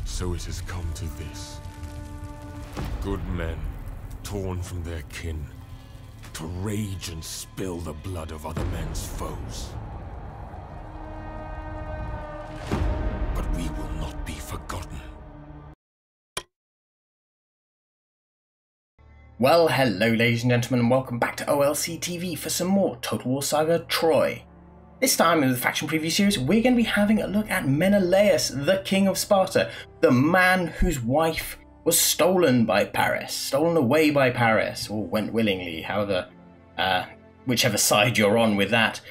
So it has come to this. Good men, torn from their kin, to rage and spill the blood of other men's foes. But we will not be forgotten. Well, hello ladies and gentlemen, and welcome back to OLC TV for some more Total War Saga Troy. This time in the faction preview series, we're going to be having a look at Menelaus, the king of Sparta, the man whose wife was stolen by Paris, stolen away by Paris, or went willingly, however, whichever side you're on with that,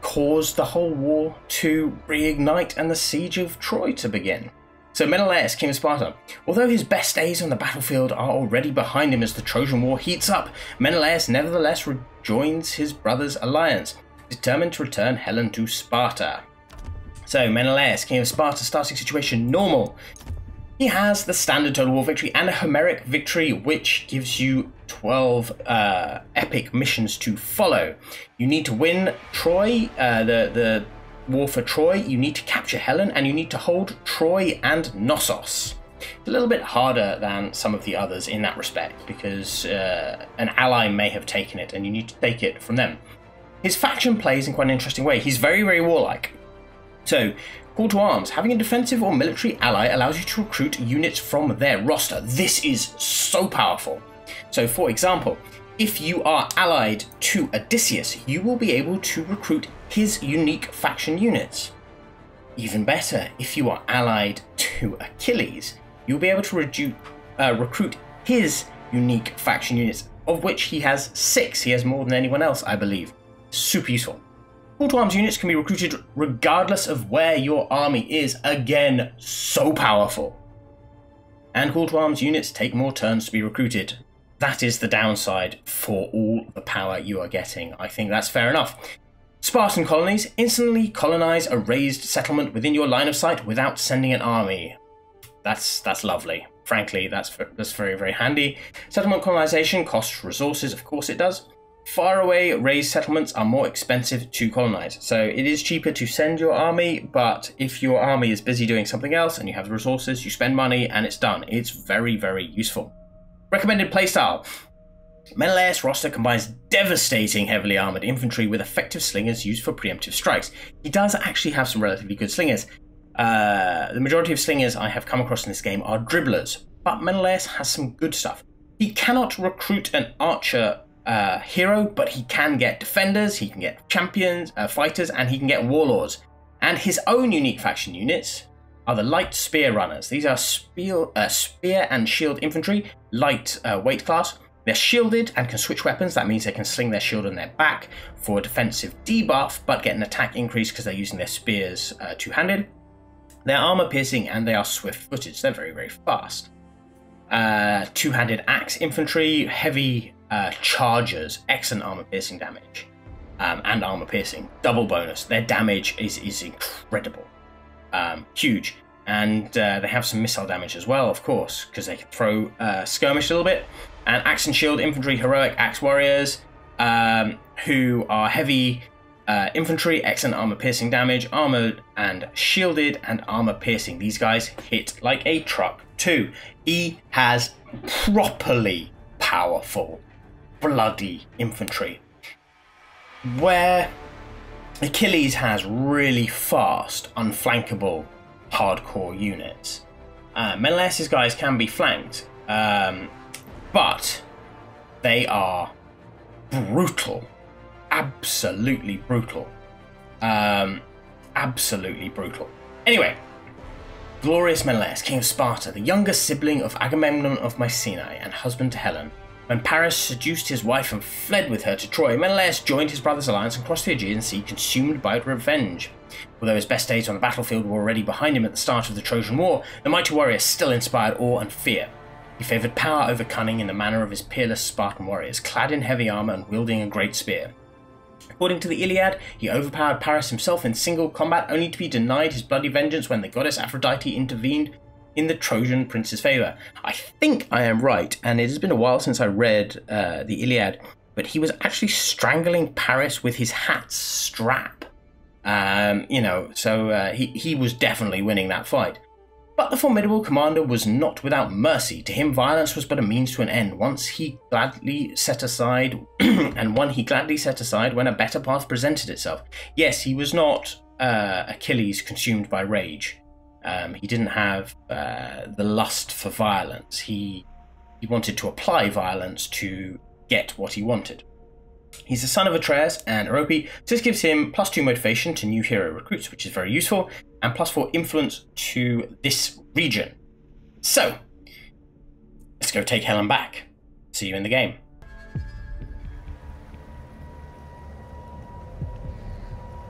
caused the whole war to reignite and the siege of Troy to begin. So Menelaus, king of Sparta, although his best days on the battlefield are already behind him as the Trojan War heats up, Menelaus nevertheless rejoins his brother's alliance, determined to return Helen to Sparta. So Menelaus, king of Sparta, starting situation normal. He has the standard total war victory and a Homeric victory, which gives you 12 epic missions to follow. You need to win Troy, the war for Troy, you need to capture Helen, and you need to hold Troy and Knossos. It's a little bit harder than some of the others in that respect, because an ally may have taken it and you need to take it from them. His faction plays in quite an interesting way. He's very, very warlike. So, call to arms. Having a defensive or military ally allows you to recruit units from their roster. This is so powerful. So, for example, if you are allied to Odysseus, you will be able to recruit his unique faction units. Even better, if you are allied to Achilles, you'll be able to recruit his unique faction units, of which he has 6. He has more than anyone else, I believe. Super useful. Call to arms units can be recruited regardless of where your army is. Again, so powerful. And call to arms units take more turns to be recruited. That is the downside for all the power you are getting. I think that's fair enough. Spartan Colonies instantly colonize a raised settlement within your line of sight without sending an army. That's lovely. Frankly, that's very, very handy. Settlement colonization costs resources, of course it does. Far away raised settlements are more expensive to colonize, so it is cheaper to send your army, but if your army is busy doing something else and you have the resources, you spend money and it's done. It's very, very useful. Recommended playstyle. Menelaus' roster combines devastating heavily armoured infantry with effective slingers used for preemptive strikes. He does actually have some relatively good slingers. The majority of slingers I have come across in this game are dribblers, but Menelaus has some good stuff. He cannot recruit an archer hero, but he can get defenders, he can get champions, fighters, and he can get warlords. And his own unique faction units are the light spear runners. These are spear and shield infantry, light weight class. They're shielded and can switch weapons. That means they can sling their shield on their back for a defensive debuff, but get an attack increase because they're using their spears two-handed. They're armor piercing and they are swift-footed, so they're very, very fast. Two-handed axe infantry, heavy chargers, excellent armor piercing damage, and armor piercing, double bonus. Their damage is incredible, huge. And they have some missile damage as well, of course, because they can throw skirmish a little bit. And axe and shield infantry, heroic axe warriors, who are heavy infantry, excellent armor piercing damage, armored and shielded, and armor piercing. These guys hit like a truck too. He has properly powerful, bloody infantry. Where Achilles has really fast, unflankable, hardcore units. Menelaus' guys can be flanked, but they are brutal. Absolutely brutal. Absolutely brutal. Anyway, glorious Menelaus, king of Sparta, the younger sibling of Agamemnon of Mycenae and husband to Helen. When Paris seduced his wife and fled with her to Troy, Menelaus joined his brother's alliance and crossed the Aegean Sea, consumed by revenge. Although his best days on the battlefield were already behind him at the start of the Trojan War, the mighty warrior still inspired awe and fear. He favoured power over cunning in the manner of his peerless Spartan warriors, clad in heavy armour and wielding a great spear. According to the Iliad, he overpowered Paris himself in single combat, only to be denied his bloody vengeance when the goddess Aphrodite intervened in the Trojan prince's favour. I think I am right, and it has been a while since I read the Iliad, but he was actually strangling Paris with his hat's strap. He was definitely winning that fight. But the formidable commander was not without mercy. To him, violence was but a means to an end, and one he gladly set aside when a better path presented itself. Yes, he was not Achilles consumed by rage. He didn't have the lust for violence. He wanted to apply violence to get what he wanted. He's the son of Atreus and Orope, so this gives him +2 motivation to new hero recruits, which is very useful, and +4 influence to this region. So, let's go take Helen back. See you in the game.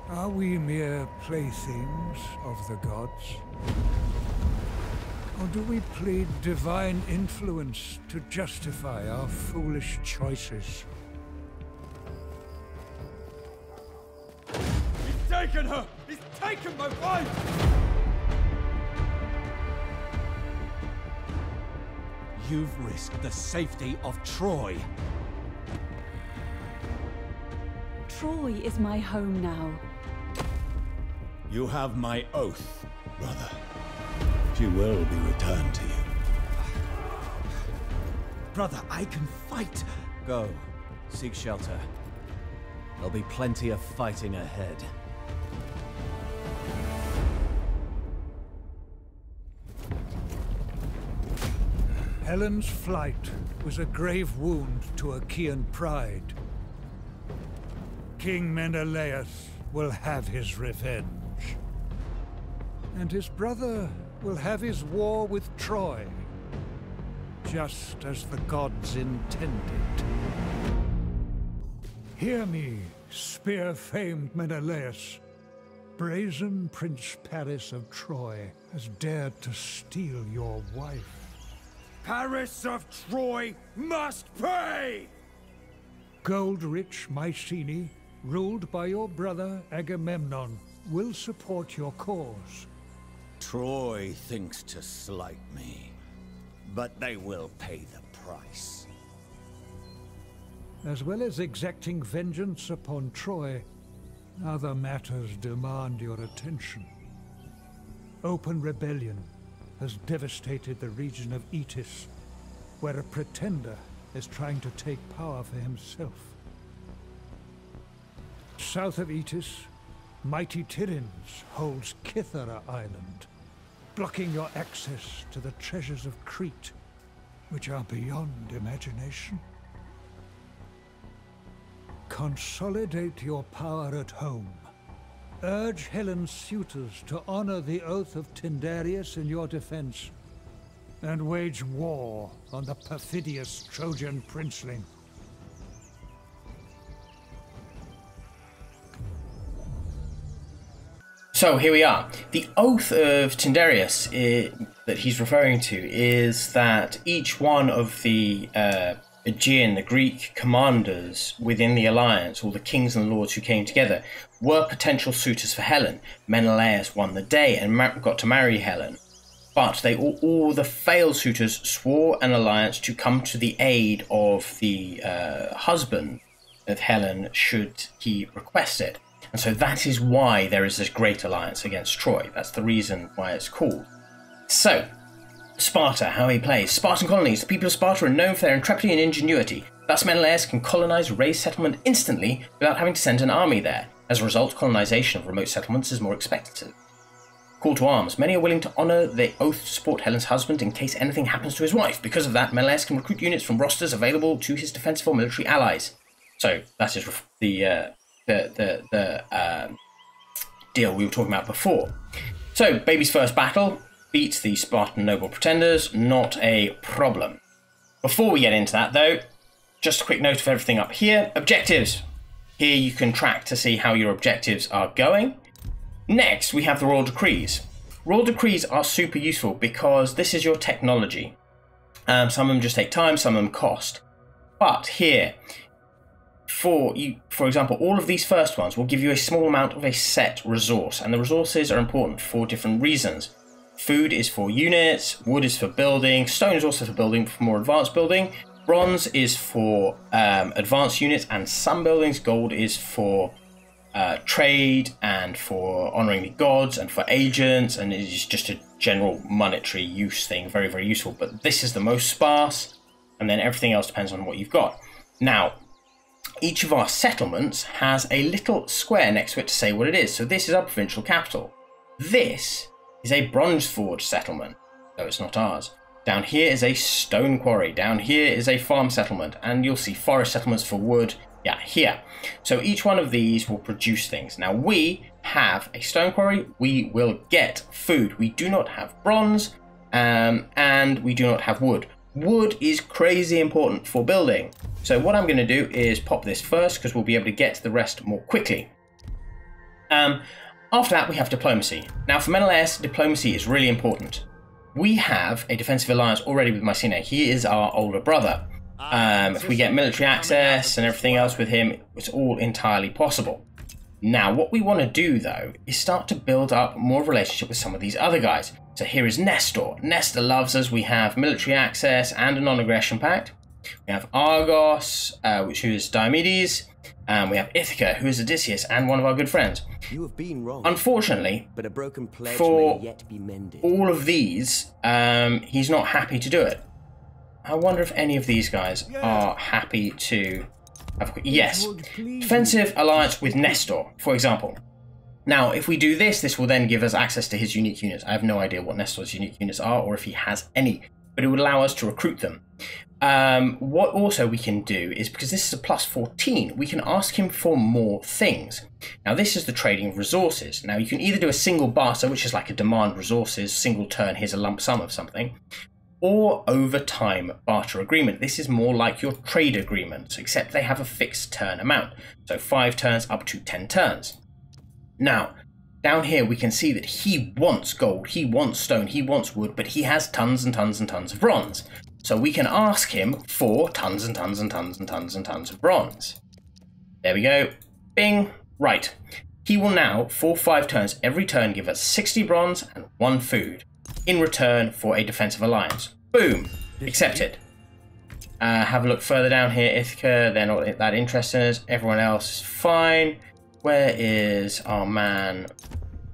Are we mere playthings of the gods? Or do we plead divine influence to justify our foolish choices? He's taken her! He's taken my wife! You've risked the safety of Troy. Troy is my home now. You have my oath, brother. She will be returned to you. Brother, I can fight! Go, seek shelter. There'll be plenty of fighting ahead. Helen's flight was a grave wound to Achaean pride. King Menelaus will have his revenge. And his brother will have his war with Troy, just as the gods intended. Hear me, spear-famed Menelaus. Brazen Prince Paris of Troy has dared to steal your wife. Paris of Troy must pay! Gold-rich Mycenae, ruled by your brother Agamemnon, will support your cause. Troy thinks to slight me, but they will pay the price. As well as exacting vengeance upon Troy, other matters demand your attention. Open rebellion has devastated the region of Eetis, where a pretender is trying to take power for himself. South of Eetis, mighty Tiryns holds Kythera Island, blocking your access to the treasures of Crete, which are beyond imagination. Consolidate your power at home. Urge Helen's suitors to honor the oath of Tindarius in your defense, and wage war on the perfidious Trojan princeling. So here we are. The oath of Tindarius that he's referring to is that each one of the Aegean, the Greek commanders within the alliance, all the kings and lords who came together, were potential suitors for Helen. Menelaus won the day and got to marry Helen. But they all the failed suitors swore an alliance to come to the aid of the husband of Helen should he request it. And so that is why there is this great alliance against Troy. That's the reason why it's called. So, Sparta, how he plays. Spartan Colonies. The people of Sparta are known for their intrepidity and ingenuity. Thus Menelaus can colonize and raise settlement instantly without having to send an army there. As a result, colonization of remote settlements is more expected. Call to arms. Many are willing to honor the oath to support Helen's husband in case anything happens to his wife. Because of that, Menelaus can recruit units from rosters available to his defensive or military allies. So that is the deal we were talking about before. So, baby's first battle beats the Spartan noble pretenders, not a problem. Before we get into that though, just a quick note of everything up here. Objectives. Here you can track to see how your objectives are going. Next, we have the Royal Decrees. Royal Decrees are super useful because this is your technology. Some of them just take time, some of them cost. But here, for example, all of these first ones will give you a small amount of a set resource, and the resources are important for different reasons. Food is for units, wood is for building, stone is also for building, for more advanced building, bronze is for advanced units and some buildings, gold is for trade and for honouring the gods and for agents, and it is just a general monetary use thing. Very, very useful. But this is the most sparse, and then everything else depends on what you've got. Now, each of our settlements has a little square next to it to say what it is. So this is our provincial capital. This is a bronze forge settlement, though it's not ours. Down here is a stone quarry. Down here is a farm settlement, and you'll see forest settlements for wood. Yeah, here. So each one of these will produce things. Now we have a stone quarry. We will get food. We do not have bronze, and we do not have wood. Wood is crazy important for building. So what I'm going to do is pop this first, because we'll be able to get to the rest more quickly. After that, we have diplomacy. Now for Menelaus, diplomacy is really important. We have a defensive alliance already with Mycenae. He is our older brother. If we get military access and everything else with him, it's all entirely possible. Now, what we want to do, though, is start to build up more of a relationship with some of these other guys. So here is Nestor. Nestor loves us. We have military access and a non-aggression pact. We have Argos, who is Diomedes. We have Ithaca, who is Odysseus and one of our good friends. You have been wrong. Unfortunately, but a broken pledge for may yet be mended. All of these, he's not happy to do it. I wonder if any of these guys are happy to have a... Yes, defensive alliance with Nestor, for example. Now, if we do this, this will then give us access to his unique units. I have no idea what Nestor's unique units are or if he has any, but it would allow us to recruit them. What also we can do is, because this is a plus 14, we can ask him for more things. Now this is the trading of resources. Now you can either do a single barter, which is like a demand resources, single turn, here's a lump sum of something, or over time barter agreement. This is more like your trade agreements, except they have a fixed turn amount. So 5 turns up to 10 turns. Now, down here we can see that he wants gold, he wants stone, he wants wood, but he has tons and tons and tons of bronze. So we can ask him for tons and tons and tons and tons and tons of bronze. There we go. Bing. Right. He will now, for 5 turns, every turn give us 60 bronze and 1 food in return for a defensive alliance. Boom. Accepted. Have a look further down here. Ithaca, they're not that interested in us. Everyone else is fine. Where is our man?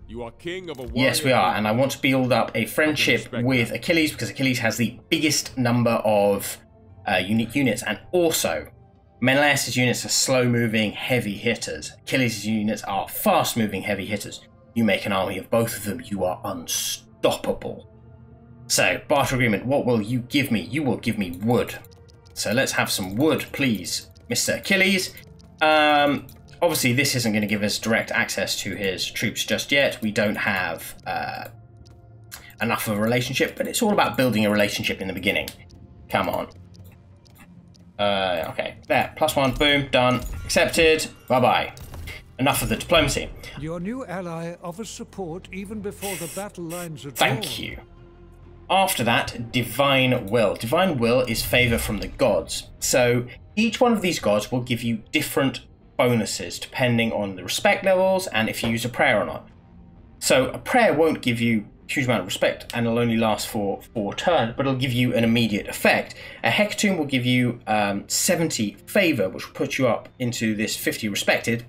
You are king of a yes, we are, and I want to build up a friendship with Achilles because Achilles has the biggest number of unique units, and also Menelaus' units are slow-moving heavy hitters. Achilles' units are fast-moving heavy hitters. You make an army of both of them, you are unstoppable. So, barter agreement, what will you give me? You will give me wood. So let's have some wood, please, Mr. Achilles. Obviously, this isn't going to give us direct access to his troops just yet. We don't have enough of a relationship, but it's all about building a relationship in the beginning. Come on. Okay, there, +1, boom, done, accepted, bye-bye. Enough of the diplomacy. Your new ally offers support even before the battle lines are drawn. Thank you. After that, divine will. Divine will is favor from the gods. So each one of these gods will give you different bonuses depending on the respect levels and if you use a prayer or not. So a prayer won't give you a huge amount of respect and it'll only last for 4 turns, but it'll give you an immediate effect. A hecatomb will give you 70 favor, which will put you up into this 50 respected,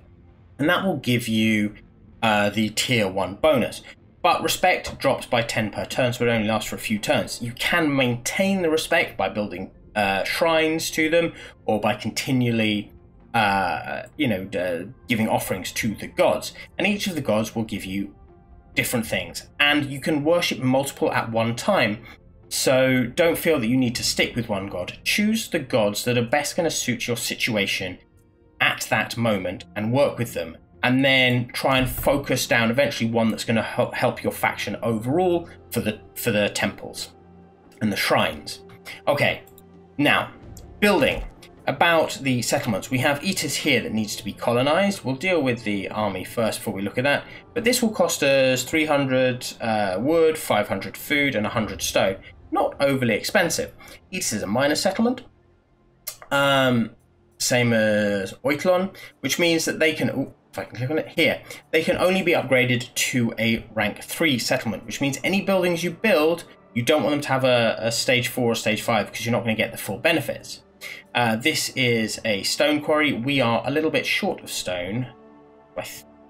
and that will give you the tier 1 bonus. But respect drops by 10 per turn, so it only lasts for a few turns. You can maintain the respect by building shrines to them or by continually giving offerings to the gods, and each of the gods will give you different things, and you can worship multiple at one time, so don't feel that you need to stick with one god. Choose the gods that are best going to suit your situation at that moment and work with them, and then try and focus down eventually one that's going to help your faction overall for the temples and the shrines. Okay, now building. About the settlements, we have Eaters here that needs to be colonized. We'll deal with the army first before we look at that, but this will cost us 300 wood, 500 food, and 100 stone. Not overly expensive. Eaters is a minor settlement, same as Oitlon, which means that they can, if I can click on it here, they can only be upgraded to a rank 3 settlement, which means any buildings you build, you don't want them to have a stage 4 or stage 5 because you're not going to get the full benefits. This is a stone quarry. We are a little bit short of stone. I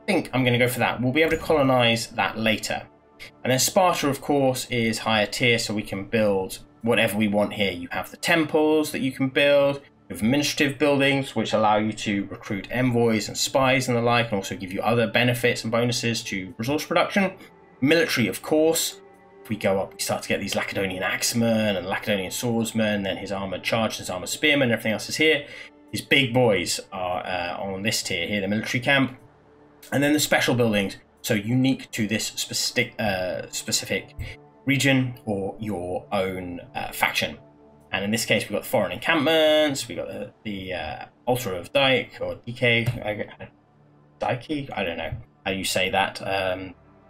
think I'm going to go for that. We'll be able to colonize that later. And then Sparta, of course, is higher tier, so we can build whatever we want here. You have the temples that you can build. You have administrative buildings, which allow you to recruit envoys and spies and the like, and also give you other benefits and bonuses to resource production. Military, of course. If we go up, we start to get these Lacedaemonian axemen and Lacedaemonian swordsmen, then his armoured chargers, his armoured spearmen, everything else is here. His big boys are on this tier here, the military camp. And then the special buildings, so unique to this specific region or your own faction. And in this case, we've got the foreign encampments, we've got the altar of Dyke, or DK, Dyke? I don't know how you say that.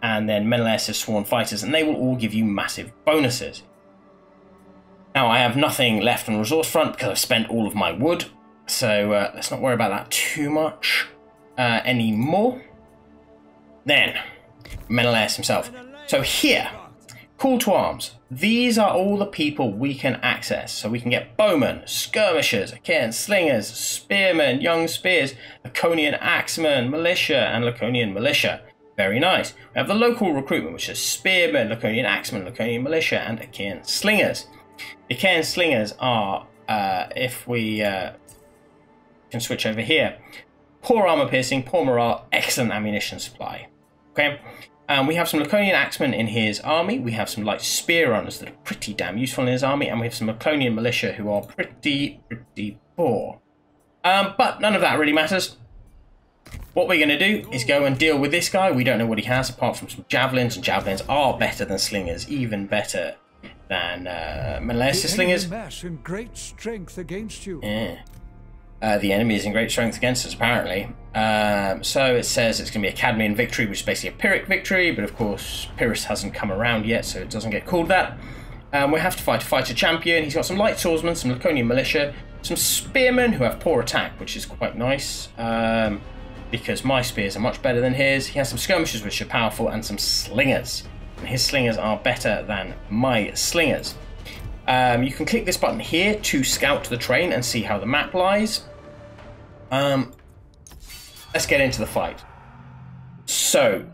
And then Menelaus' sworn fighters, and they will all give you massive bonuses. Now, I have nothing left on the resource front because I've spent all of my wood, so let's not worry about that too much anymore. Then, Menelaus himself. So here, call to arms. These are all the people we can access. So we can get bowmen, skirmishers, Achaean slingers, spearmen, young spears, Laconian axemen, militia, and Laconian militia. Very nice. We have the local recruitment, which is spearmen, Laconian axemen, Laconian militia, and Achaean slingers. The Achaean slingers are, if we can switch over here, poor armor piercing, poor morale, excellent ammunition supply. Okay. We have some Laconian axemen in his army. We have some light spear runners that are pretty damn useful in his army, and we have some Laconian militia who are pretty poor. But none of that really matters. What we're going to do is go and deal with this guy. We don't know what he has apart from some javelins, and javelins are better than slingers, even better than Menelaus' slingers. Mass in great strength against you. Yeah. The enemy is in great strength against us, apparently. So it says it's going to be a Cadmean victory, which is basically a Pyrrhic victory, but of course Pyrrhus hasn't come around yet, so it doesn't get called that. We have to fight a fighter champion. He's got some light swordsmen, some Laconian militia, some spearmen who have poor attack, which is quite nice, because my spears are much better than his. He has some skirmishers, which are powerful, and some slingers. And his slingers are better than my slingers. You can click this button here to scout the terrain and see how the map lies. Let's get into the fight. So,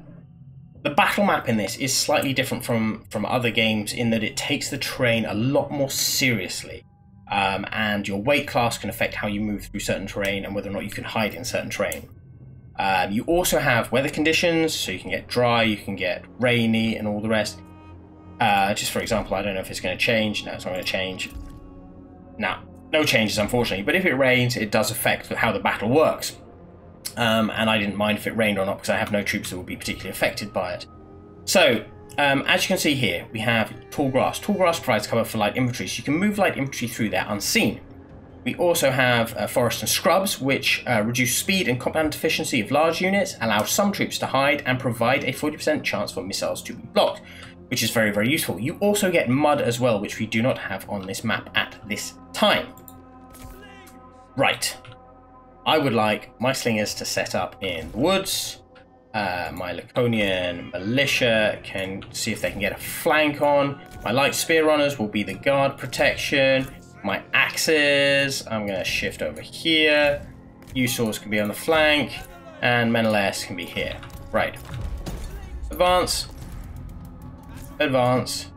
the battle map in this is slightly different from other games in that it takes the terrain a lot more seriously. And your weight class can affect how you move through certain terrain and whether or not you can hide in certain terrain. You also have weather conditions, so you can get dry, you can get rainy, and all the rest. Just for example, I don't know if it's going to change. No, it's not going to change. No changes, unfortunately. But if it rains, it does affect how the battle works. And I didn't mind if it rained or not because I have no troops that will be particularly affected by it. So, as you can see here, we have tall grass. Tall grass provides cover for light infantry, so you can move light infantry through there unseen. We also have forest and scrubs, which reduce speed and combat efficiency of large units, allow some troops to hide, and provide a 40% chance for missiles to be blocked, which is very, very useful. You also get mud as well, which we do not have on this map at this time. Right. I would like my slingers to set up in the woods. My Laconian militia can see if they can get a flank on. My light spear runners will be the guard protection. My axes, I'm going to shift over here. You swords can be on the flank. And Menelaus can be here. Right. Advance. Advance.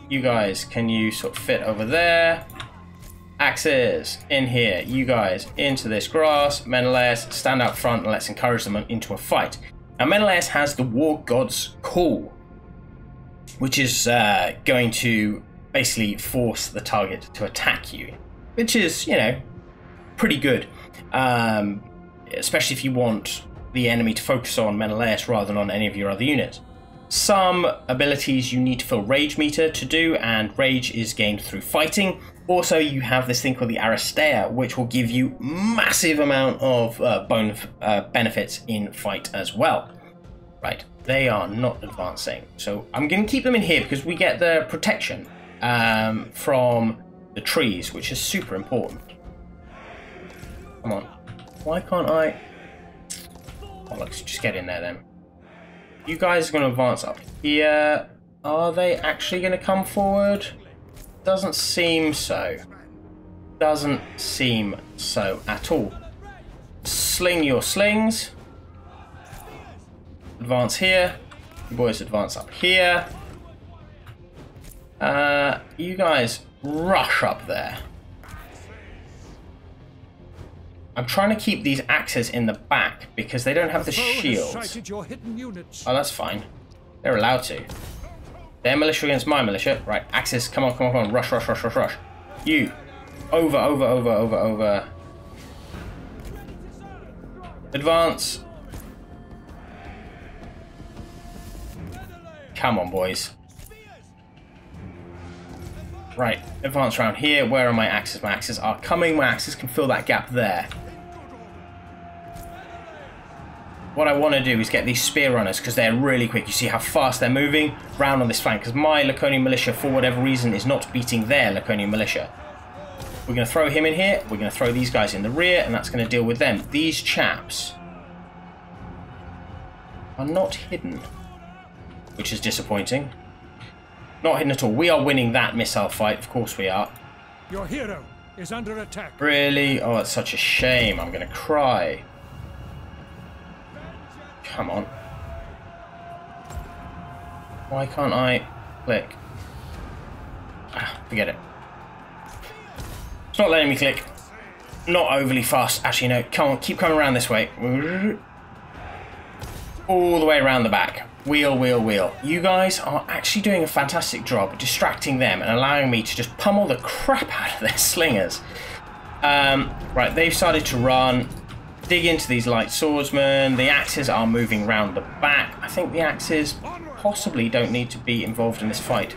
You guys, can you sort of fit over there? Axes in here. You guys into this grass. Menelaus, stand out front and let's encourage them into a fight. Now Menelaus has the War God's Call, which is going to basically force the target to attack you, which is, you know, pretty good, especially if you want the enemy to focus on Menelaus rather than on any of your other units. Some abilities you need to fill rage meter to do, and rage is gained through fighting. Also, you have this thing called the Aristeia, which will give you massive amount of benefits in fight as well. Right, they are not advancing, so I'm going to keep them in here because we get the protection from the trees, which is super important. Come on, why can't I? Oh, let's just get in there then. You guys are going to advance up here. Are they actually going to come forward? Doesn't seem so. Doesn't seem so at all. Sling your slings. advance here. You boys advance up here. You guys rush up there. I'm trying to keep these axes in the back because they don't have the shields. Oh, that's fine. They're allowed to. Their militia against my militia. Right, axes, come on, come on, come on. Rush, rush, rush, rush, rush. You. Over, over, over, over, over. Advance. Come on, boys. Right, advance around here. Where are my axes? My axes are coming. My axes can fill that gap there. What I want to do is get these spear runners because they're really quick. You see how fast they're moving round on this flank because my Laconian militia, for whatever reason, is not beating their Laconian militia. We're going to throw him in here. We're going to throw these guys in the rear, and that's going to deal with them. These chaps are not hidden, which is disappointing. Not hidden at all. We are winning that missile fight. Of course we are. Your hero is under attack. Really? Oh, it's such a shame. I'm going to cry. Come on. Why can't I click? Ah, forget it. It's not letting me click. Not overly fast. Actually, no. Come on, keep coming around this way. All the way around the back. Wheel, wheel, wheel. You guys are actually doing a fantastic job distracting them and allowing me to just pummel the crap out of their slingers. Right, they've started to run. Dig into these light swordsmen. The axes are moving round the back. I think the axes possibly don't need to be involved in this fight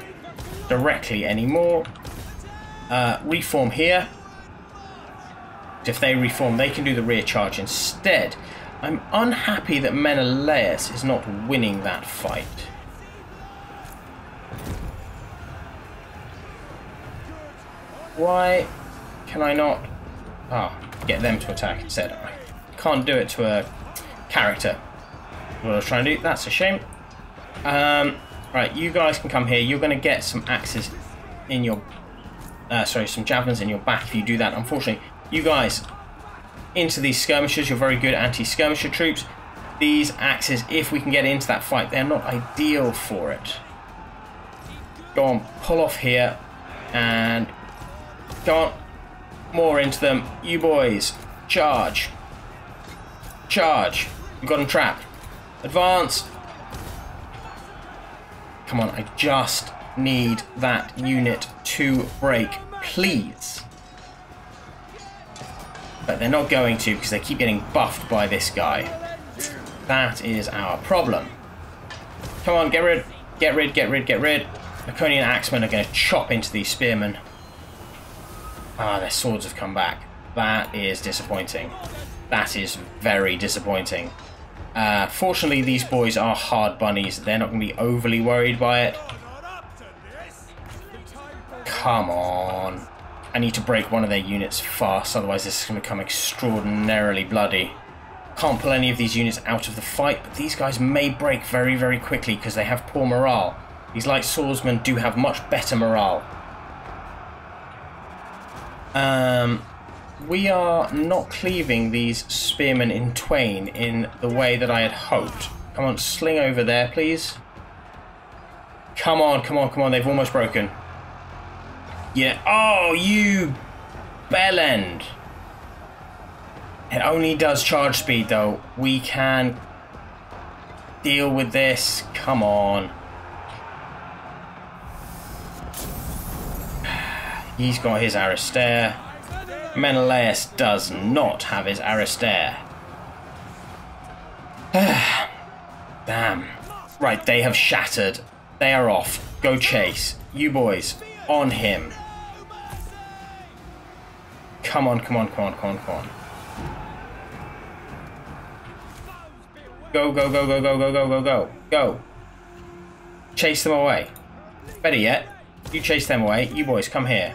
directly anymore. Reform here. If they reform, they can do the rear charge instead. I'm unhappy that Menelaus is not winning that fight. Why can I not get them to attack instead? I can't do it to a character. What I was trying to do, that's a shame. Right, you guys can come here. You're going to get some axes in your... some javelins in your back if you do that. Unfortunately, you guys into these skirmishers. You're very good anti-skirmisher troops. These axes, if we can get into that fight, they're not ideal for it. Go on, pull off here. And go on. More into them. You boys, charge. Charge. You've got them trapped. Advance. Come on, I just need that unit to break, please. But they're not going to because they keep getting buffed by this guy. That is our problem. Come on, get rid, get rid, get rid, get rid. Laconian axemen are going to chop into these spearmen. Ah, their swords have come back. That is disappointing. That is very disappointing. Fortunately, these boys are hard bunnies. They're not going to be overly worried by it. Come on. I need to break one of their units fast, otherwise this is going to become extraordinarily bloody. Can't pull any of these units out of the fight, but these guys may break very, very quickly because they have poor morale. These light swordsmen do have much better morale. We are not cleaving these spearmen in twain in the way that I had hoped. Come on, sling over there, please. Come on, come on, come on. They've almost broken. Yeah. Oh, you bellend. It only does charge speed, though. We can deal with this. Come on. He's got his Aristair. Menelaus does not have his Aristair. Damn. Right, they have shattered. They are off. Go chase. You boys, on him. Come on, come on, come on, come on, come on. Go, go, go, go, go, go, go, go, go. Go. Chase them away. Better yet, you chase them away. You boys, come here.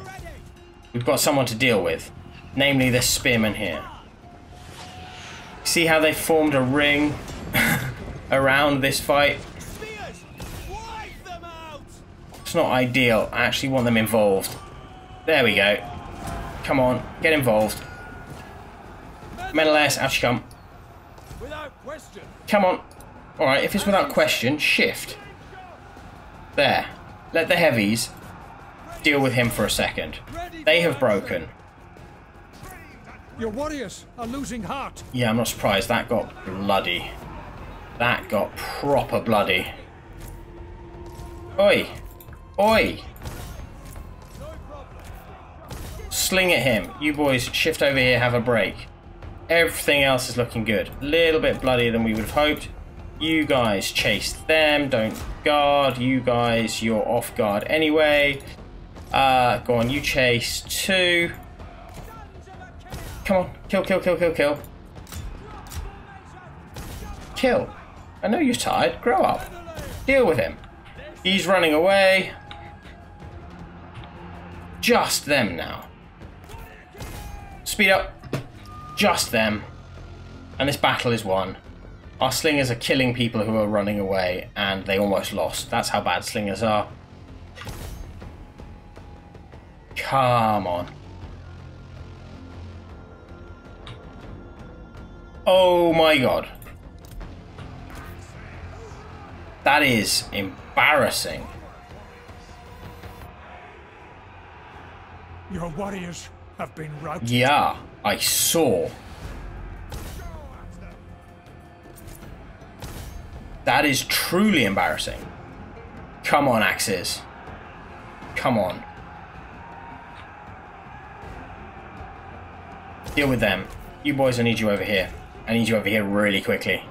We've got someone to deal with. Namely this spearman here. See how they formed a ring around this fight? It's not ideal. I actually want them involved. There we go. Come on, get involved. Menelaus, out you come. Come on. Alright, if it's without question, shift. There. Let the heavies deal with him for a second. They have broken. Your warriors are losing heart. Yeah, I'm not surprised. That got bloody. That got proper bloody. Oi! Oi! Sling at him. You boys shift over here, have a break. Everything else is looking good. A little bit bloodier than we would have hoped. You guys chase them, don't guard. You guys, you're off guard anyway. Go on, you chase too. Come on, kill, kill, kill, kill, kill. Kill. I know you're tired, grow up. Deal with him. He's running away. Just them now. Speed up. Just them. And this battle is won. Our slingers are killing people who are running away, and they almost lost. That's how bad slingers are. Come on. Oh my god. That is embarrassing. Your warriors have been routed. Yeah, I saw. That is truly embarrassing. Come on, axes. Come on. Deal with them. You boys, I need you over here. I need you over here really quickly.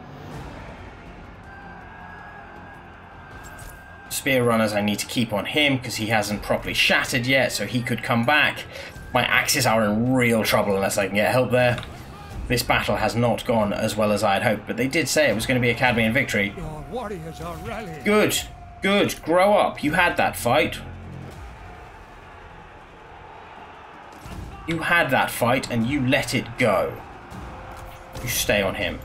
Spear runners, I need to keep on him because he hasn't properly shattered yet, so he could come back. My axes are in real trouble unless I can get help there. This battle has not gone as well as I had hoped, but they did say it was going to be a Cadmean victory. Your warriors are rallying. Good, good, grow up. You had that fight. You had that fight and you let it go. You stay on him.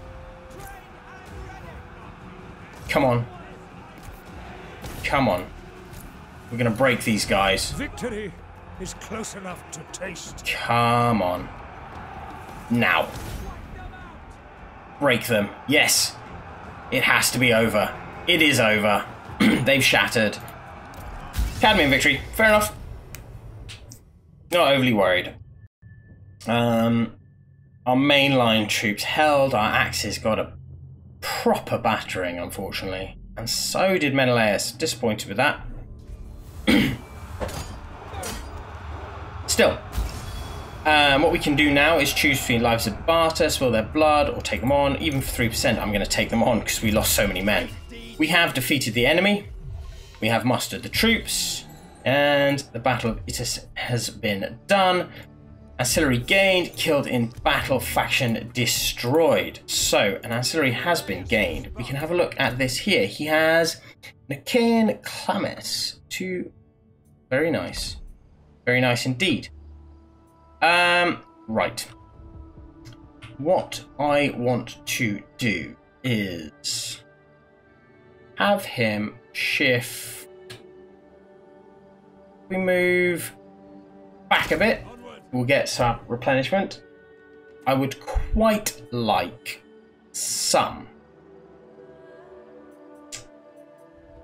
Come on. Come on. We're going to break these guys. Victory is close enough to taste. Come on. Now. Break them. Yes. It has to be over. It is over. They've shattered. Cadmean victory. Fair enough. Not overly worried. Our mainline troops held. Our axes got a proper battering, unfortunately. And so did Menelaus. Disappointed with that. Still. What we can do now is choose between lives of Barter, spill their blood, or take them on. Even for 3%, I'm going to take them on because we lost so many men. We have defeated the enemy. We have mustered the troops. And the Battle of Ittus has been done. Ancillary gained, killed in battle, faction destroyed. So, an ancillary has been gained. We can have a look at this here. He has Nicaean Clamis. Two. Very nice. Very nice indeed. Right. What I want to do is have him shift. We move back a bit. We'll get some replenishment. I would quite like some.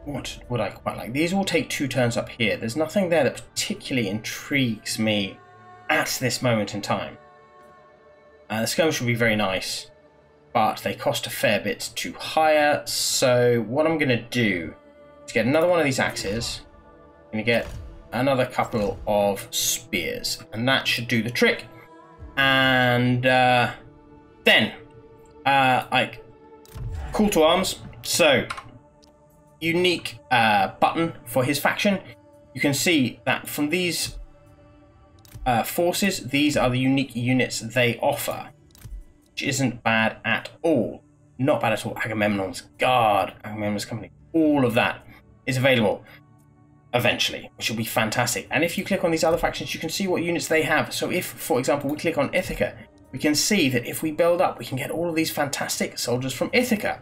What would I quite like? These will take 2 turns up here. There's nothing there that particularly intrigues me at this moment in time. The skirmish would be very nice, but they cost a fair bit to hire. So what I'm going to do is get another one of these axes. I'm going to get another couple of spears, and that should do the trick. And then like call to arms. So unique button for his faction. You can see that from these forces, these are the unique units they offer, which isn't bad at all. Not bad at all. Agamemnon's Guard, Agamemnon's Company, all of that is available eventually, which will be fantastic. And if you click on these other factions, you can see what units they have. So if, for example, we click on Ithaca, we can see that if we build up, we can get all of these fantastic soldiers from Ithaca.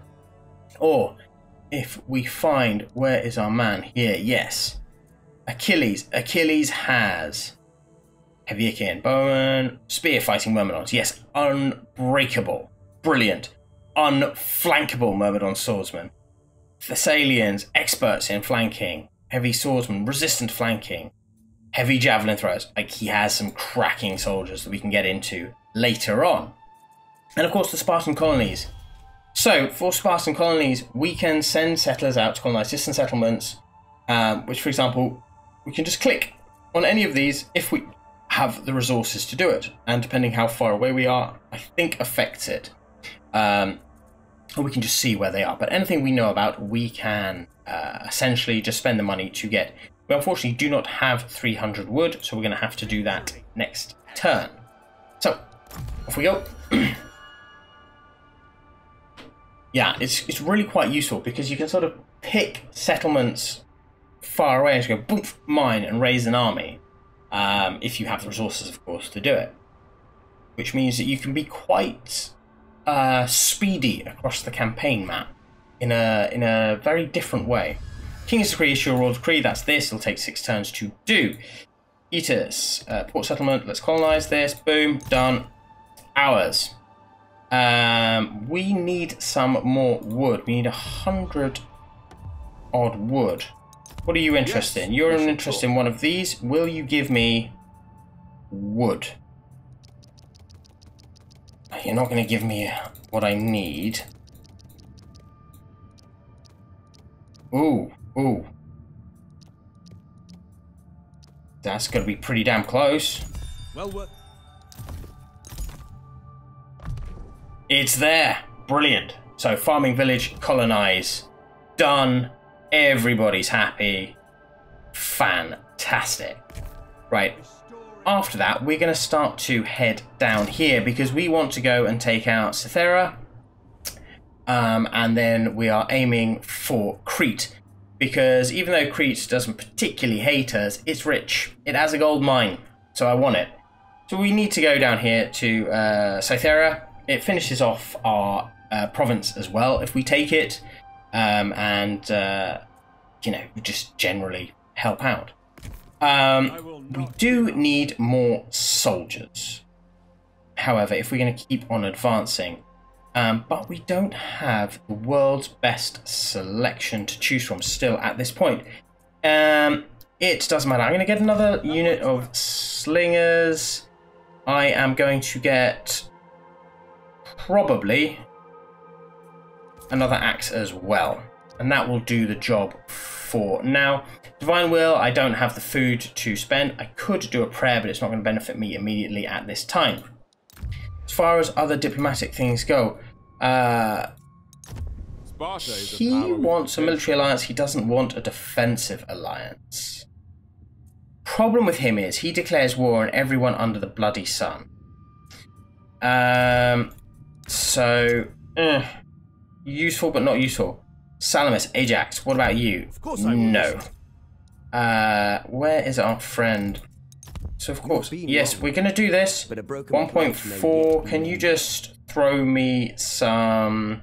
Or if we find, where is our man here? Yes, Achilles. Achilles has heavy Achaean bowman, spear fighting Menelaus. Yes, unbreakable, brilliant, unflankable Myrmidon swordsmen. Thessalians, experts in flanking. Heavy swordsmen, resistant flanking. Heavy javelin throwers. Like, he has some cracking soldiers that we can get into later on. And of course the Spartan colonies. So for Spartan colonies, we can send settlers out to colonize distant settlements, which, for example, we can just click on any of these if we have the resources to do it. And depending how far away we are, I think affects it. Or we can just see where they are. But anything we know about, we can essentially just spend the money to get. We unfortunately do not have 300 wood, so we're going to have to do that next turn. So, off we go. Yeah, it's really quite useful because you can sort of pick settlements far away and just go boom, mine, and raise an army. If you have the resources, of course, to do it. Which means that you can be quite speedy across the campaign map in a very different way. King's Decree, issue a royal decree. That's this. It'll take 6 turns to do. Eaters, port settlement. Let's colonize this. Boom, done. Ours. We need some more wood. We need 100 odd wood. What are you interested in? You're interested in one of these. Will you give me wood? You're not going to give me what I need. Ooh. That's going to be pretty damn close. Well, it's there. Brilliant. So, farming village, colonize. Done. Everybody's happy. Fantastic. Right. After that, we're going to start to head down here because we want to go and take out Cythera. And then we are aiming for Crete. Because even though Crete doesn't particularly hate us, it's rich. It has a gold mine. So I want it. So we need to go down here to Cythera. It finishes off our province as well if we take it. And just generally help out. We do need more soldiers. However, if we're going to keep on advancing. But we don't have the world's best selection to choose from still at this point. It doesn't matter. I'm going to get another unit of slingers. I am going to get probably another axe as well. And that will do the job for now. Divine Will, I don't have the food to spend. I could do a prayer, but it's not going to benefit me immediately at this time. As far as other diplomatic things go, he wants a military alliance. He doesn't want a defensive alliance. Problem with him is he declares war on everyone under the bloody sun. Useful but not useful. Salamis, Ajax, what about you? Of course I will. No. Where is our friend? So of course, yes, we're going to do this. 1.4, can you just throw me some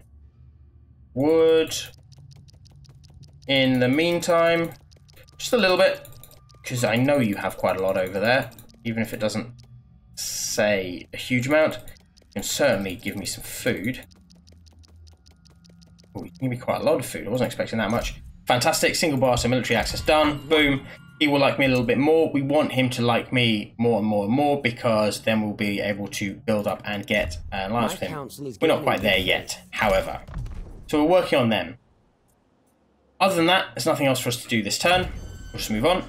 wood in the meantime? Just a little bit, because I know you have quite a lot over there, even if it doesn't say a huge amount. You can certainly give me some food. Oh, you can give me quite a lot of food. I wasn't expecting that much. Fantastic, single bar, so military access done. Boom. He will like me a little bit more. We want him to like me more and more and more because then we'll be able to build up and get an alliance with him. We're not quite there yet, however. So we're working on them. Other than that, there's nothing else for us to do this turn. We'll just move on.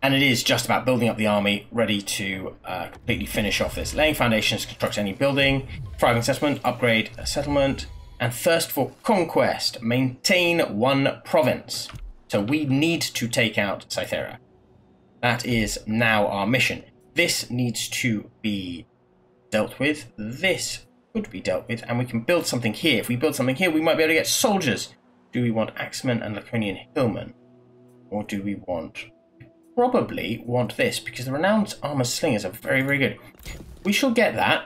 And it is just about building up the army, ready to completely finish off this. Laying foundations, construct any building, thriving settlement, upgrade a settlement, and thirst for conquest, maintain one province. So we need to take out Cythera. That is now our mission. This needs to be dealt with. This could be dealt with, and we can build something here. If we build something here, we might be able to get soldiers. Do we want Axemen and Laconian Hillmen? Or do we want... Probably want this, because the renowned armor slingers are very, very good. We shall get that.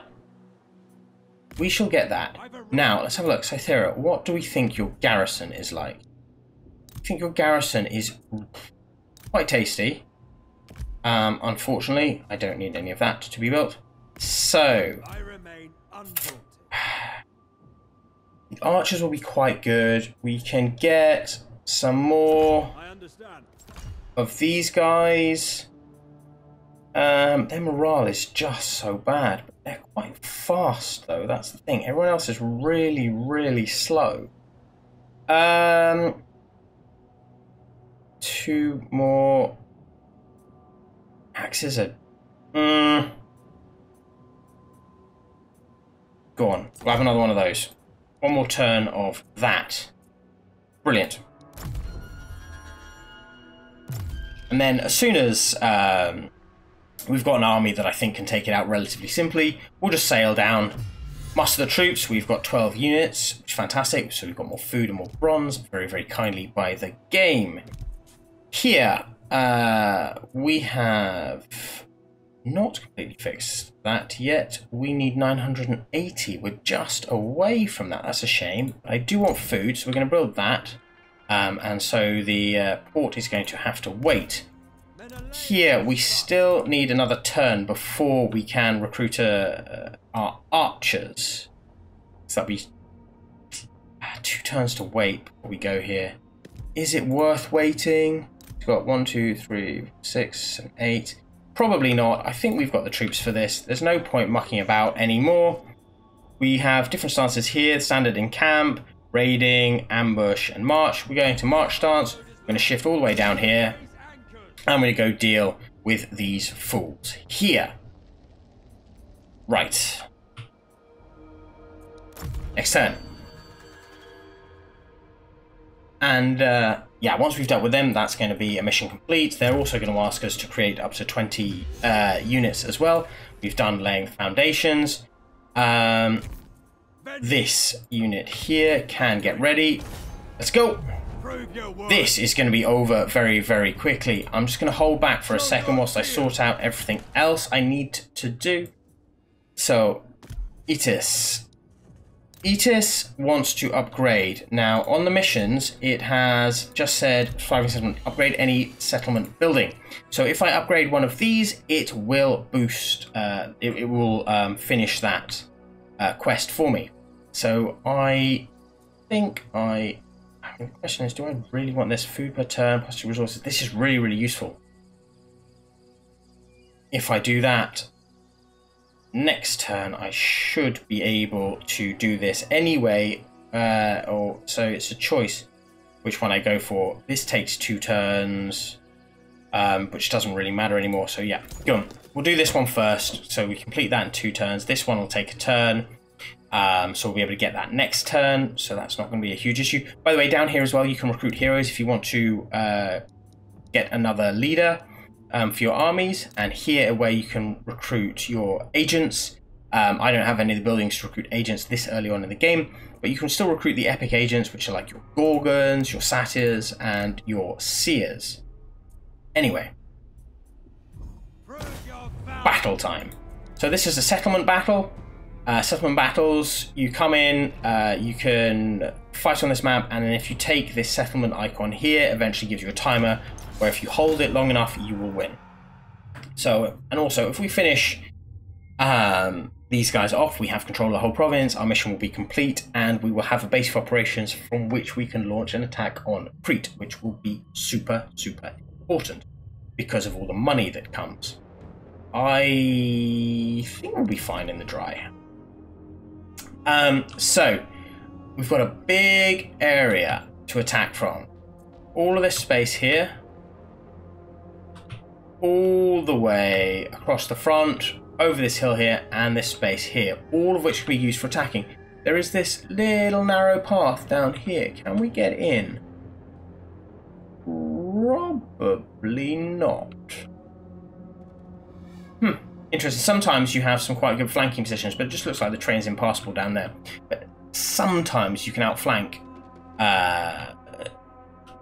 We shall get that. Now, let's have a look. Cythera, what do we think your garrison is like? I think your garrison is quite tasty. Unfortunately, I don't need any of that to be built. So, The archers will be quite good. We can get some more of these guys. Their morale is just so bad. But they're quite fast, though. That's the thing. Everyone else is really, really slow. 2 more axes are... Go on. We'll have another one of those. One more turn of that. Brilliant. And then as soon as we've got an army that I think can take it out relatively simply, we'll just sail down, muster the troops. We've got 12 units, which is fantastic. So we've got more food and more bronze, very, very kindly by the game. Here, we have not completely fixed that yet. We need 980. We're just away from that. That's a shame. I do want food, so we're going to build that. And so the port is going to have to wait. Here, we still need another turn before we can recruit our archers. So that'll be 2 turns to wait before we go here. Is it worth waiting? We've got 1, 2, 3, 6, and 8. Probably not. I think we've got the troops for this. There's no point mucking about anymore. We have different stances here. Standard in camp, raiding, ambush, and march. We're going to march stance. We're going to shift all the way down here. I'm going to go deal with these fools here. Right. Next turn. And yeah, once we've dealt with them, that's going to be a mission complete. They're also going to ask us to create up to 20 units as well. We've done laying the foundations. This unit here can get ready. Let's go. This is going to be over very, very quickly. I'm just going to hold back for a second whilst I sort out everything else I need to do. So, Etis wants to upgrade. Now, on the missions, it has just said, thriving settlement, upgrade any settlement building. So if I upgrade one of these, it will boost, it will finish that quest for me. So I think the question is, do I really want this? Food per turn, plus 2 resources. This is really, really useful. If I do that, next turn I should be able to do this anyway, so it's a choice which one I go for. This takes 2 turns, which doesn't really matter anymore, so yeah, go on. We'll do this one first, so we complete that in 2 turns. This one will take a turn, so we'll be able to get that next turn, so that's not going to be a huge issue. By the way, down here as well, you can recruit heroes if you want to get another leader for your armies, and here where you can recruit your agents. I don't have any of the buildings to recruit agents this early on in the game, but you can still recruit the epic agents, which are like your Gorgons, your Satyrs, and your Seers. Anyway, battle time. So this is a settlement battle. Settlement battles, you come in, you can fight on this map, and then if you take this settlement icon here, eventually gives you a timer where if you hold it long enough, you will win. So, and also, if we finish these guys off, we have control of the whole province, our mission will be complete, and we will have a base of operations from which we can launch an attack on Crete, which will be super, super important because of all the money that comes. I think we'll be fine in the dry. So, we've got a big area to attack from. All of this space here, all the way across the front, over this hill here, and this space here, all of which can be used for attacking. There is this little narrow path down here. Can we get in? Probably not. Interesting. Sometimes you have some quite good flanking positions, but it just looks like the train's impassable down there. But sometimes you can outflank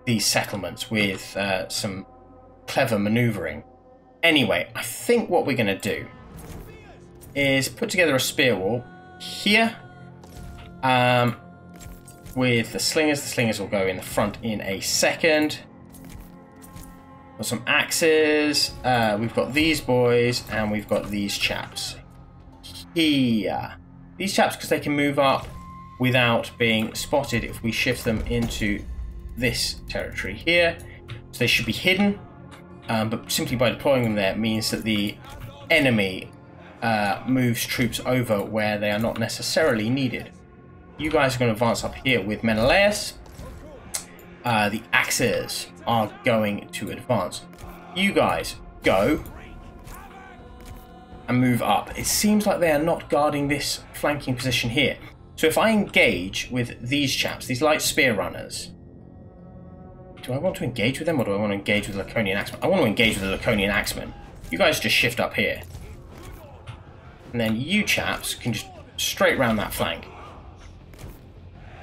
these settlements with some clever maneuvering. Anyway, I think what we're going to do is put together a spear wall here with the slingers. The slingers will go in the front in a second. Got some axes. We've got these boys and we've got these chaps here. These chaps, because they can move up without being spotted if we shift them into this territory here. So they should be hidden, but simply by deploying them there means that the enemy moves troops over where they are not necessarily needed. You guys are going to advance up here with Menelaus. The Axes are going to advance. You guys go and move up. It seems like they are not guarding this flanking position here. So if I engage with these chaps, these light spear runners, do I want to engage with them or do I want to engage with the Laconian Axemen? I want to engage with the Laconian Axemen. You guys just shift up here. And then you chaps can just straight round that flank.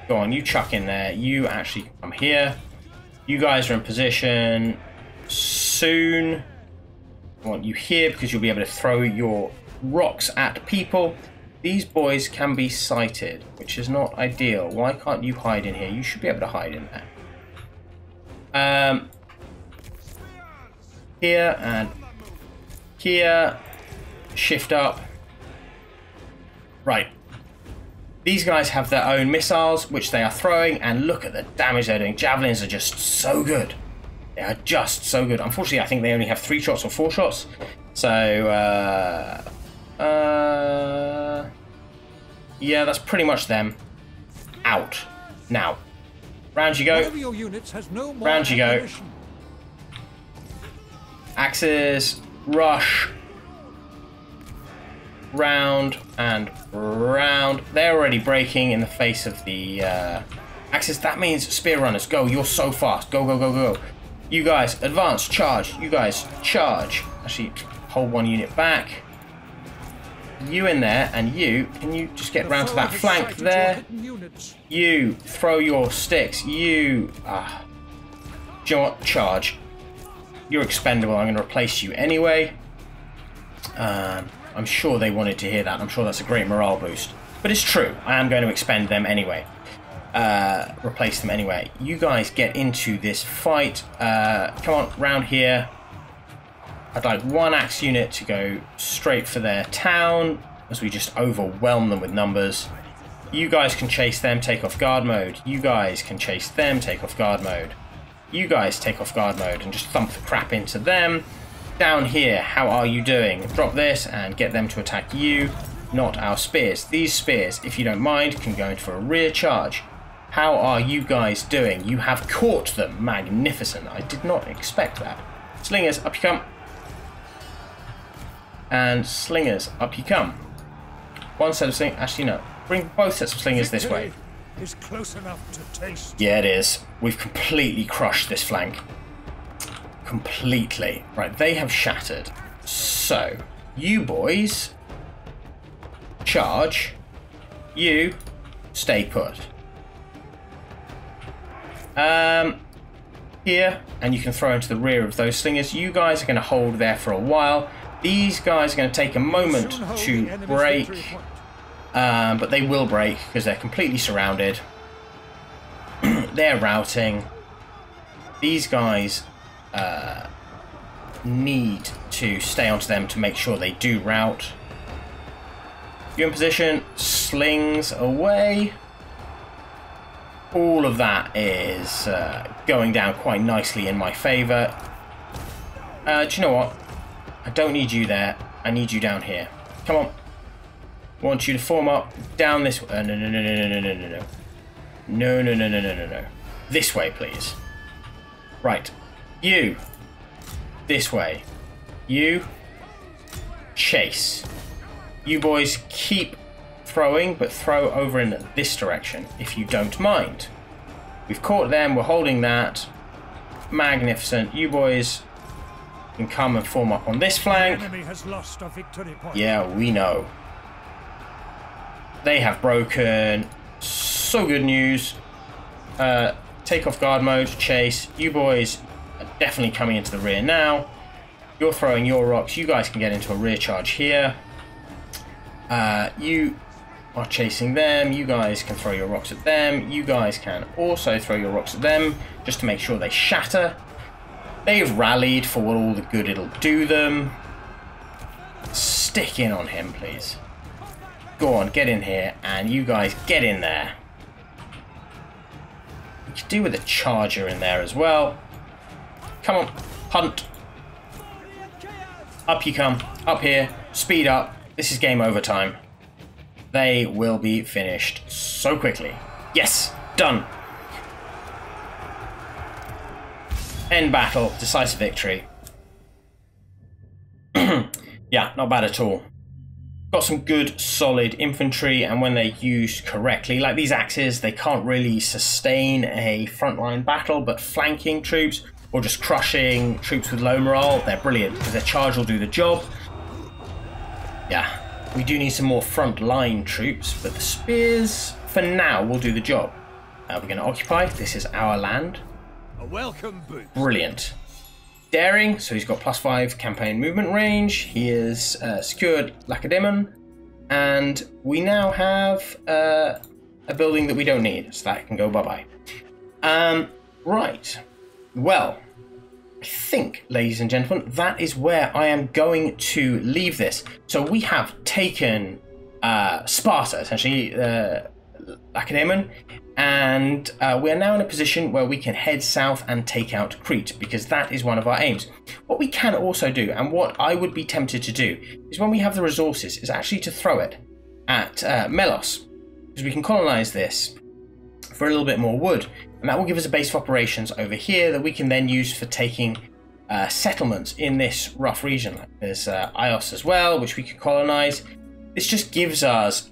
Go on, you chuck in there. You actually come here. You guys are in position soon. I want you here because you'll be able to throw your rocks at people. These boys can be sighted, which is not ideal. Why can't you hide in here? You should be able to hide in there. Here and here. Shift up. Right. These guys have their own missiles, which they are throwing, and look at the damage they're doing. Javelins are just so good. They are just so good. Unfortunately, I think they only have 3 shots or 4 shots. So, yeah, that's pretty much them. Out. Now. Round you go. Round you go. Axes. Rush. Round and round. They're already breaking in the face of the Axes. That means spear runners, go. You're so fast. Go, go, go, go. You guys, advance, charge. You guys, charge. Actually, hold 1 unit back. You in there, and you, can you just get round to that flank there? You, throw your sticks. You, do you know what? Charge. You're expendable. I'm going to replace you anyway. I'm sure they wanted to hear that. I'm sure that's a great morale boost. But it's true. I am going to expend them anyway. Replace them anyway. You guys get into this fight. Come on, round here. I'd like 1 axe unit to go straight for their town as we just overwhelm them with numbers. You guys can chase them, take off guard mode. You guys can chase them, take off guard mode. You guys take off guard mode and just thump the crap into them. Down here, how are you doing? Drop this and get them to attack you, not our spears. These spears, if you don't mind, can go into a rear charge. How are you guys doing? You have caught them. Magnificent. I did not expect that. Slingers, up you come. And slingers, up you come. 1 set of slingers. Actually, no. Bring both sets of slingers this way. Is close enough to taste. Yeah, it is. We've completely crushed this flank. Completely. Right, they have shattered. So, you boys charge. You stay put. Here, and you can throw into the rear of those slingers. You guys are going to hold there for a while. These guys are going to take a moment to break, but they will break because they're completely surrounded. They're routing. These guys need to stay onto them to make sure they do rout. You're in position. Slings away. All of that is going down quite nicely in my favour. Do you know what? I don't need you there. I need you down here. Come on. I want you to form up down this way. No, no, no, no, no, no, no, no. No, no, no, no, no, no, no. This way, please. Right. You. This way. You. Chase. You boys keep throwing, but throw over in this direction, if you don't mind. We've caught them. We're holding that. Magnificent. You boys can come and form up on this flank. The enemy has lost a victory point. Yeah, we know. They have broken. So good news. Take off guard mode, chase. You boys are definitely coming into the rear now. You're throwing your rocks. You guys can get into a rear charge here. You are chasing them. You guys can throw your rocks at them. You guys can also throw your rocks at them just to make sure they shatter. They've rallied for all the good it'll do them. Stick in on him, please. Go on, get in here, and you guys get in there. You could do with a charger in there as well. Come on, hunt. Up you come, up here, speed up. This is game over time. They will be finished so quickly. Yes, done. End battle, decisive victory. Yeah, not bad at all. Got some good solid infantry, and when they're used correctly, like these axes, they can't really sustain a frontline battle, but flanking troops or just crushing troops with low morale, they're brilliant because their charge will do the job. Yeah, we do need some more frontline troops, but the spears for now will do the job. We're going to occupy. This is our land. A welcome boost. Brilliant. Daring, so he's got +5 campaign movement range. He is secured Lacedaemon, and we now have a building that we don't need, so that can go bye-bye. Right. Well, I think, ladies and gentlemen, that is where I am going to leave this. So we have taken Sparta, essentially, Lacedaemon, and we are now in a position where we can head south and take out Crete, because that is one of our aims. What we can also do, and what I would be tempted to do, is when we have the resources, is actually to throw it at Menelaus, because we can colonize this for a little bit more wood, and that will give us a base of operations over here that we can then use for taking settlements in this rough region. There's Ios as well, which we can colonize. This just gives us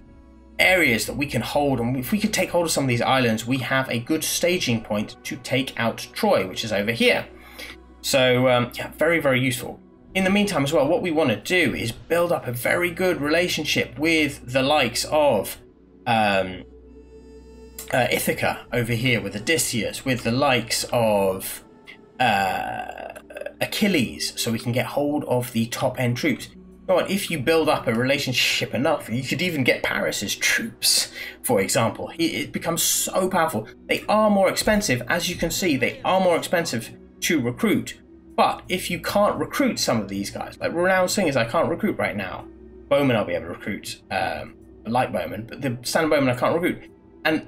areas that we can hold, and if we could take hold of some of these islands, we have a good staging point to take out Troy, which is over here. So yeah, very, very useful. In the meantime as well, what we want to do is build up a very good relationship with the likes of Ithaca over here, with Odysseus, with the likes of Achilles, so we can get hold of the top end troops. But if you build up a relationship enough, you could even get Paris's troops, for example. It becomes so powerful. They are more expensive, as you can see, they are more expensive to recruit. But if you can't recruit some of these guys, like renowned singers, I can't recruit right now. Bowmen I'll be able to recruit, light bowmen, but the standard bowmen I can't recruit. And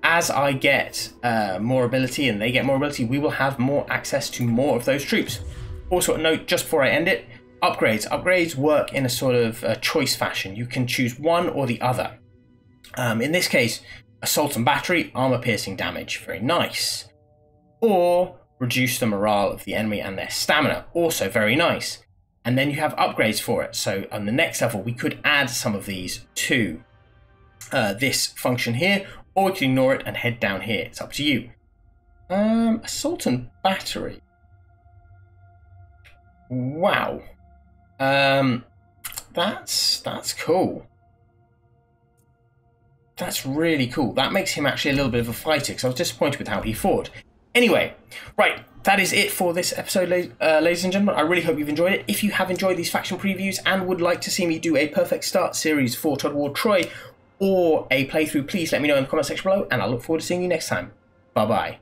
as I get more ability and they get more ability, we will have more access to more of those troops. Also, a note just before I end it, upgrades. Upgrades work in a sort of choice fashion. You can choose one or the other. In this case, assault and battery, armor piercing damage, very nice. Or reduce the morale of the enemy and their stamina, also very nice. And then you have upgrades for it. So on the next level, we could add some of these to this function here, or we can ignore it and head down here. It's up to you. Assault and battery. Wow. That's cool. That's really cool. That makes him actually a little bit of a fighter, because I was disappointed with how he fought. Anyway, right, that is it for this episode, ladies and gentlemen. I really hope you've enjoyed it. If you have enjoyed these faction previews and would like to see me do a Perfect Start series for Total War Troy or a playthrough, please let me know in the comment section below, and I look forward to seeing you next time. Bye-bye.